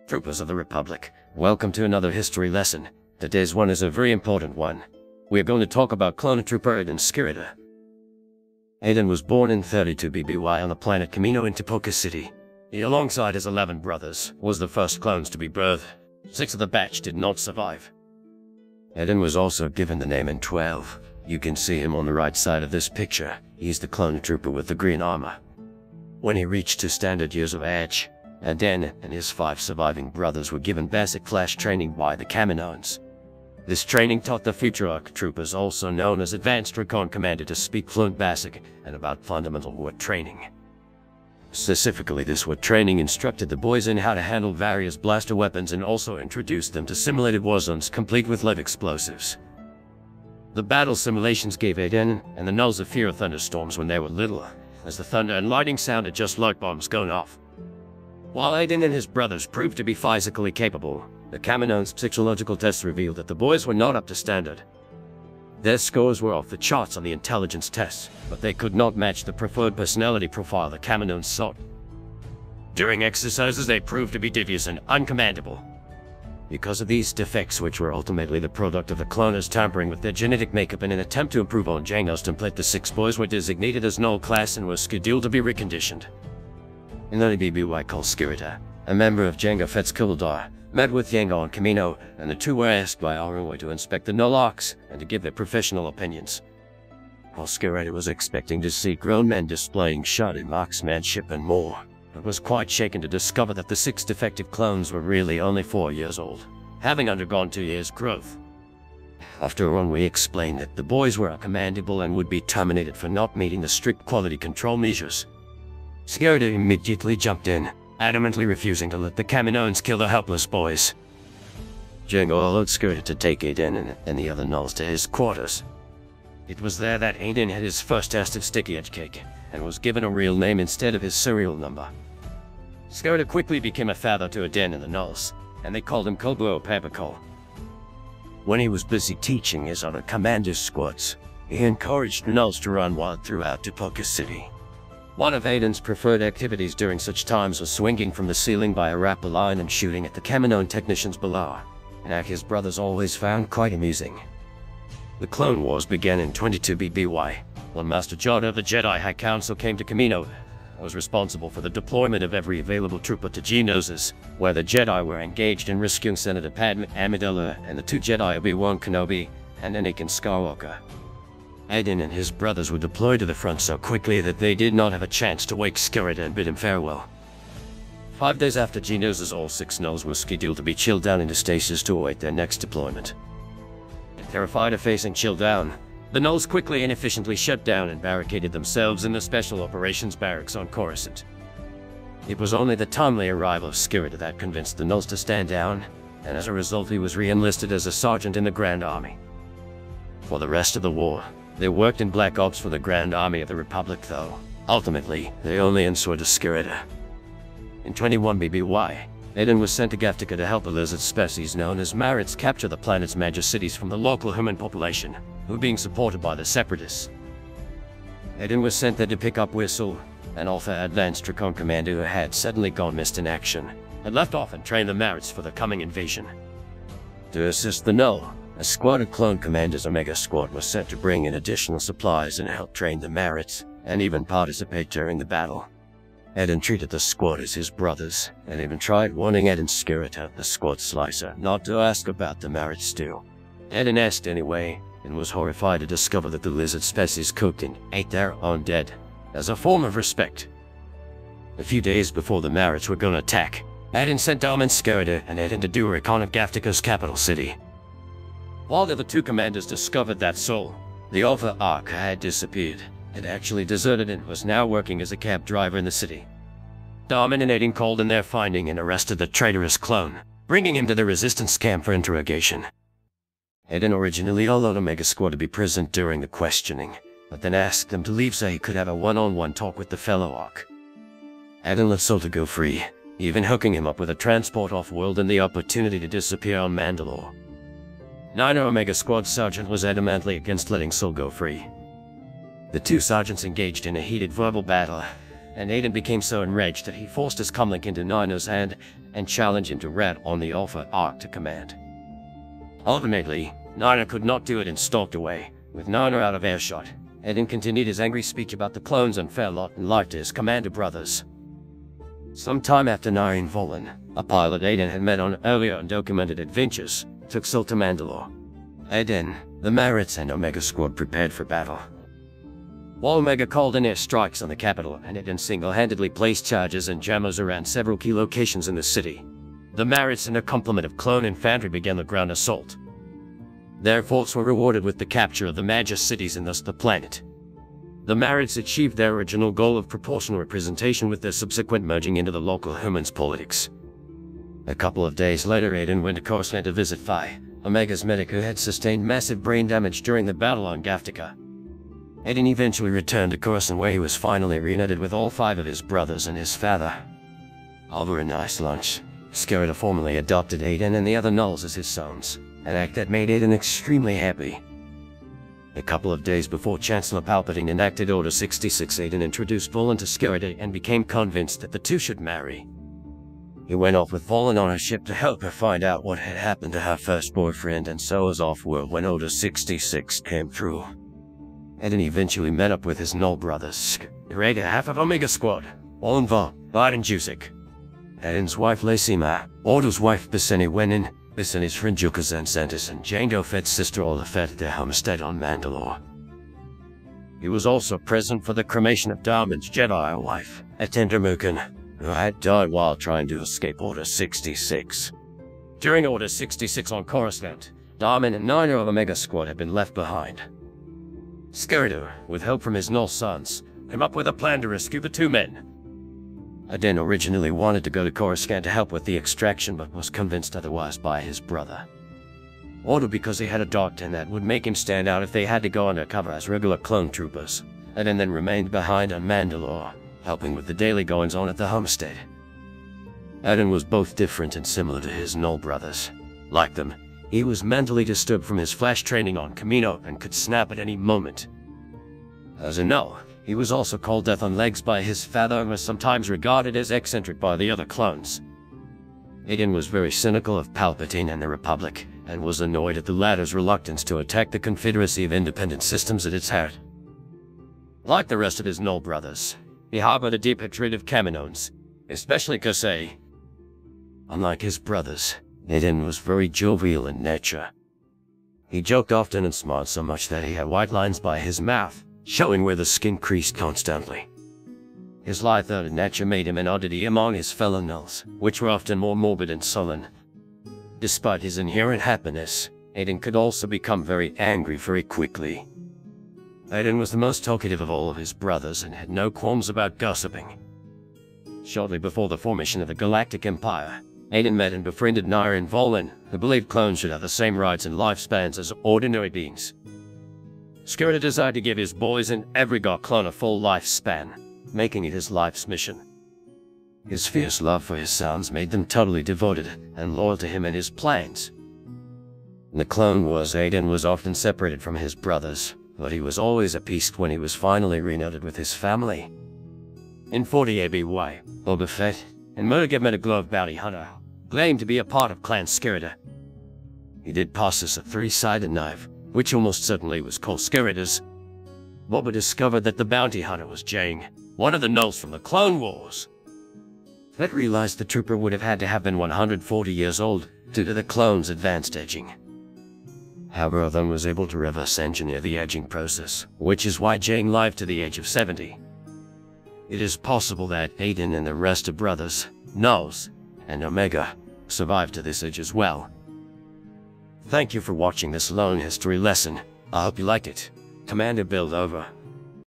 Troopers of the Republic, welcome to another history lesson. Today's one is a very important one. We are going to talk about CLONETROOPER Aiden SKIRATA. Aiden was born in 32 BBY on the planet Kamino in Tipoca City. He, alongside his 11 brothers, was the first clones to be birthed. 6 of the batch did not survive. Aiden was also given the name in 12. You can see him on the right side of this picture. He's the CLONETROOPER with the green armor. When he reached 2 standard years of age, Aiden and his 5 surviving brothers were given basic flash training by the Kaminoans. This training taught the future ARC troopers, also known as Advanced Recon Commander, to speak fluent Basic and about fundamental word training. Specifically, this word training instructed the boys in how to handle various blaster weapons and also introduced them to simulated war zones complete with live explosives. The battle simulations gave Aiden and the Nulls a fear of thunderstorms when they were little, as the thunder and lightning sounded just like bombs going off. While Aiden and his brothers proved to be physically capable, the Kaminoans' psychological tests revealed that the boys were not up to standard. Their scores were off the charts on the intelligence tests, but they could not match the preferred personality profile the Kaminoans sought. During exercises, they proved to be devious and uncommandable. Because of these defects, which were ultimately the product of the cloners tampering with their genetic makeup in an attempt to improve on Jango's template, the 6 boys were designated as null class and were scheduled to be reconditioned. In the BBY called SKIRATA, a member of Jango Fett's Kuldar, met with Jango on Kamino, and the two were asked by Arunway to inspect the null arcs and to give their professional opinions. While SKIRATA was expecting to see grown men displaying shoddy marksmanship and more, but was quite shaken to discover that the 6 defective clones were really only 4 years old, having undergone 2 years' growth. After Arunway explained that the boys were uncommandable and would be terminated for not meeting the strict quality control measures, SKIRATA immediately jumped in, adamantly refusing to let the Kaminoans kill the helpless boys. Jango allowed SKIRATA to take Aiden and the other nulls to his quarters. It was there that Aiden had his first taste of sticky edge cake, and was given a real name instead of his serial number. SKIRATA quickly became a father to Aiden and the nulls, and they called him Kobo Papercole. When he was busy teaching his other commander's squads, he encouraged the nulls to run wild throughout Tipoca City. One of Aiden's preferred activities during such times was swinging from the ceiling by a rapper line and shooting at the Kaminoan technicians below, an act his brothers always found quite amusing. The Clone Wars began in 22 BBY, when Master Yoda of the Jedi High Council came to Kamino and was responsible for the deployment of every available trooper to Geonosis, where the Jedi were engaged in rescuing Senator Padme Amidala and the 2 Jedi Obi-Wan Kenobi and Anakin Skywalker. Aiden and his brothers were deployed to the front so quickly that they did not have a chance to wake SKIRATA and bid him farewell. 5 days after Geonosis, all 6 nulls were scheduled to be chilled down into stasis to await their next deployment. Terrified of facing chill down, the nulls quickly and efficiently shut down and barricaded themselves in the Special Operations Barracks on Coruscant. It was only the timely arrival of SKIRATA that convinced the nulls to stand down, and as a result he was re-enlisted as a sergeant in the Grand Army. For the rest of the war, they worked in Black Ops for the Grand Army of the Republic, though ultimately they only answered to SKIRATA. In 21 BBY, Aiden was sent to Gaftica to help a lizard species known as Marits capture the planet's major cities from the local human population, who were being supported by the Separatists. Aiden was sent there to pick up Whistle, an Alpha Advanced Recon Commander who had suddenly gone missed in action, and left off and trained the Marits for the coming invasion. To assist the Null, a squad of clone commanders, Omega Squad, was sent to bring in additional supplies and help train the Marits, and even participate during the battle. Aiden treated the squad as his brothers, and even tried warning Aiden SKIRATA, the squad slicer, not to ask about the Marits stew. Aiden asked anyway, and was horrified to discover that the lizard species cooked and ate their own dead, as a form of respect. A few days before the Marits were gonna attack, Aiden sent Dom and SKIRATA and Aiden to do a recon of Gaftica's capital city. While the other 2 commanders discovered that Sol, the Alpha Arc, had disappeared, had actually deserted and was now working as a cab driver in the city. Dom and Aiden called in their finding and arrested the traitorous clone, bringing him to the Resistance camp for interrogation. Aiden originally allowed Omega Squad to be present during the questioning, but then asked them to leave so he could have a one-on-one talk with the fellow Arc. Aiden let Sol to go free, even hooking him up with a transport off-world and the opportunity to disappear on Mandalore. Neither Omega Squad sergeant was adamantly against letting Sol go free. The 2 sergeants engaged in a heated verbal battle, and Aiden became so enraged that he forced his comlink into Nino's hand and challenged him to rat on the Alpha Arc to command. Ultimately, Nino could not do it and stalked away, with Nino out of earshot. Aiden continued his angry speech about the clones' unfair lot and lied to his commander brothers. Sometime after Nino and Volan, a pilot Aiden had met on earlier undocumented adventures, took sail to Mandalore. Aiden, the Marits, and Omega Squad prepared for battle. While Omega called in air strikes on the capital, and Aiden single-handedly placed charges and jammers around several key locations in the city, the Marits and a complement of clone infantry began the ground assault. Their forces were rewarded with the capture of the major cities and thus the planet. The Marits achieved their original goal of proportional representation with their subsequent merging into the local humans' politics. A couple of days later, Aiden went to Coruscant to visit Phi, Omega's medic who had sustained massive brain damage during the battle on Gaftica. Aiden eventually returned to Coruscant, where he was finally reunited with all 5 of his brothers and his father. Over a nice lunch, SKIRATA formally adopted Aiden and the other Nulls as his sons, an act that made Aiden extremely happy. A couple of days before Chancellor Palpatine enacted Order 66, Aiden introduced Volan to SKIRATA and became convinced that the two should marry. He went off with Volan on a ship to help her find out what had happened to her first boyfriend, and so was off-world when Order 66 came through. Aiden eventually met up with his Null brothers, SKIRATA, half of Omega Squad, Volan Vaughn, Biden Jusik. Aiden's wife Lacima, Order's wife Bisseni Wenin, Bisseni's friend Jukazan Santis, and Jango Fett's sister Orla Fett at their homestead on Mandalore. He was also present for the cremation of Darman's Jedi wife, Atender Mukin, who had died while trying to escape Order 66. During Order 66 on Coruscant, Darman and 9 of Omega Squad had been left behind. SKIRATA, with help from his Null sons, came up with a plan to rescue the 2 men. Aiden originally wanted to go to Coruscant to help with the extraction, but was convinced otherwise by his brother. Order because he had a doctrine that would make him stand out if they had to go undercover as regular clone troopers. Aiden then remained behind on Mandalore, helping with the daily goings-on at the homestead. Aiden was both different and similar to his Null brothers. Like them, he was mentally disturbed from his flash training on Kamino and could snap at any moment. As a Null, he was also called Death on Legs by his father and was sometimes regarded as eccentric by the other clones. Aiden was very cynical of Palpatine and the Republic, and was annoyed at the latter's reluctance to attack the Confederacy of Independent Systems at its heart. Like the rest of his Null brothers, he harbored a deep hatred of Kaminoans, especially Kasei. Unlike his brothers, Aiden was very jovial in nature. He joked often and smiled so much that he had white lines by his mouth, showing where the skin creased constantly. His light-hearted nature made him an oddity among his fellow Nulls, which were often more morbid and sullen. Despite his inherent happiness, Aiden could also become very angry very quickly. Aiden was the most talkative of all of his brothers and had no qualms about gossiping. Shortly before the formation of the Galactic Empire, Aiden met and befriended Nair and Volan, who believed clones should have the same rights and lifespans as ordinary beings. SKIRATA desired to give his boys and every god clone a full lifespan, making it his life's mission. His fierce love for his sons made them totally devoted and loyal to him and his plans. In the Clone Wars, Aiden was often separated from his brothers, but he was always at peace when he was finally reunited with his family. In 40 ABY, Boba Fett and Murder met a glove bounty hunter, claimed to be a part of Clan SKIRATA. He did possess a 3-sided knife, which almost certainly was called SKIRATA's. Boba discovered that the bounty hunter was Jang, one of the Nulls from the Clone Wars. Fett realized the trooper would have had to have been 140 years old, due to the clone's advanced aging. However, Odin was able to reverse engineer the aging process, which is why Jang lived to the age of 70. It is possible that Aiden and the rest of brothers, Nulls, and Omega survived to this age as well. Thank you for watching this long history lesson. I hope you liked it. Commander Build over.